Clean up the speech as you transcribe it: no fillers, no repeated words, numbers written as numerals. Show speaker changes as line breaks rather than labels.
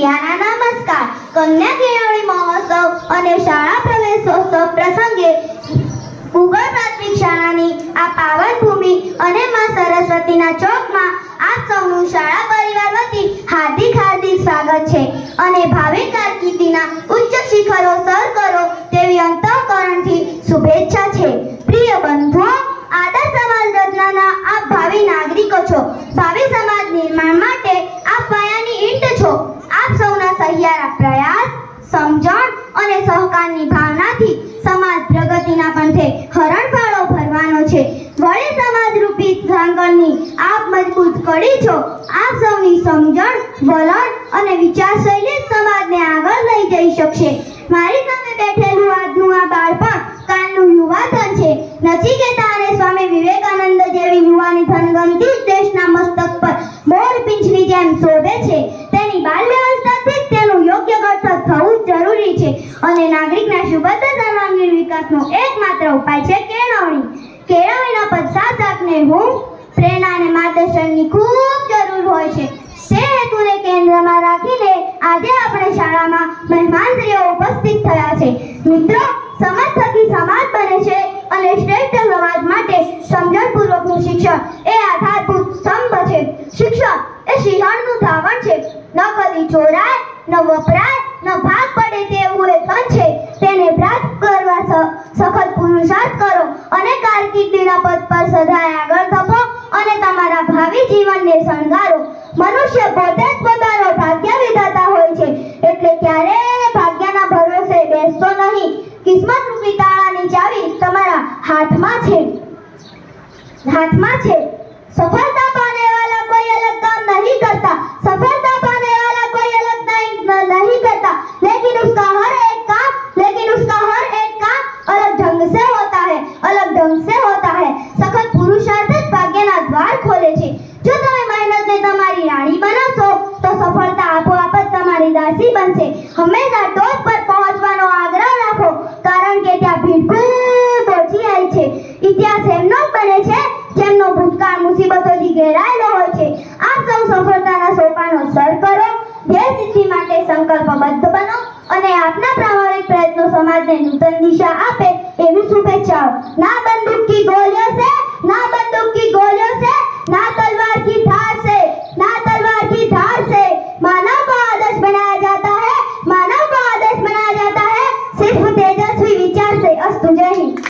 પ્રિયાના નમસ્કાર. કન્યા કેળવણી મહોત્સવ અને શાળા પ્રવેશોત્સવ પ્રસંગે ઉગડ પ્રાથમિક શાળાની આ પાવન ભૂમિ અને માં સરસ્વતીના ચોકમાં આપ સૌનું શાળા પરિવાર વતી હાર્દિક સ્વાગત છે અને ભાવિ કારકિર્દીના ઉચ્ચ શિખરો સર કરો તેવી અંતઃકરણથી શુભેચ્છા છે. પ્રિય બંધુઓ, આદર્શ સમાજ રચનાના આપ ભાવિ નાગરિકો છો. ભાવિ સમાજ નિર્માણ માટે આપ પાયાની ઈંટ છો. આપ સૌના સહિયારા પ્રયાસ, સમજણ અને સહકારની ભાવનાથી સમાજ પ્રગતિના પંથે હરણફાળો ભરવાનો છે. વળી સમાજરૂપી પ્રાંગણની આપ મજબૂત કડી છો. આપ સૌની સમજણ, વલણ અને વિચારશૈલી સમાજને આગળ લઈ જઈ શકશે. મારી સામે બેઠેલું આજનું આ બાળપણ કાલનું યુવાધન છે. નચિકેતા અને સ્વામી વિવેકાનંદ જેવી યુવાની ધનગંતી દેશના મસ્તક પર મોર પીંછની જેમ શોભે છે. તેની બાલ્યાવસ્થાથી તેનું યોગ્ય ઘડતર થવું જરૂરી છે અને નાગરિકના સુબદ્ધ સર્વાંગીણ વિકાસનો એકમાત્ર ઉપાય છે કેળવણી. કેળવણીના પશ્ચાત આપને હું પ્રેરણા અને માર્ગદર્શનની ખૂબ જરૂર હોય છે. તે હેતુને કેન્દ્રમાં રાખીને આજે આપણે શાળામાં મહેમાનશ્રીઓ ઉપસ્થિત થયા છે. મિત્રો, સમાજ થકી સમાજ બને છે અને શ્રેષ્ઠ સમાજ માટે સમજણપૂર્વકનું શિક્ષણ એ આધારભૂત સ્તંભ છે. શિક્ષણ એ સિંહણનું ધાવણ છે. ન કદી ચોરાય, ન વપરાય, ન ભાગ પડે તેવું એક ધન છે. તેને પ્રાપ્ત કરવા સખત પુરુષાર્થ કરો અને કારકિર્દીના પદ પર સદાય આગળ ધપો અને તમારા ભાવિ જીવનને શણગારો. મનુષ્ય પોતે જ પોતાનો ભાગ્ય વિધાતા હોય છે, એટલે ક્યારેય ભાગ્યના ભરોસે બેસતો નહીં. કિસ્મત રૂપી તાળાની ચાવી તમારા હાથમાં છે. સફળતા પાने वाला कोई अलग काम नहीं करता. सफलता पाने वाला कोई अलग नहीं करता, लेकिन उसका हर एक काम अलग ढंग से होता है. सखत पुरुषार्थ જ ભાગ્યના દ્વાર ખોલે છે. જો તમે મહેનતને તમારી રાણી બનાવશો તો સફળતા આપોઆપ જ તમારી દાસી બનશે. હંમેશા ટોચ પર પહોંચવાનો આગ્રહ રાખો, કારણ કે ત્યાં ભીડ ખૂબ ઓછી આવી છે. ઇતિહાસ એમનો જ બને છે જેમનો ભૂતકાળ મુસીબતોથી ઘેરાયેલો હોય છે. આપ સૌ સફળતાના સોપાનો સર કરો, ધ્યેય સિદ્ધિ માટે સંકલ્પબદ્ધ બનો અને આપના પ્રામાણિક પ્રયત્નો સમાજને નૂતન દિશા આપે એવી શુભેચ્છાઓ. ના બંધુ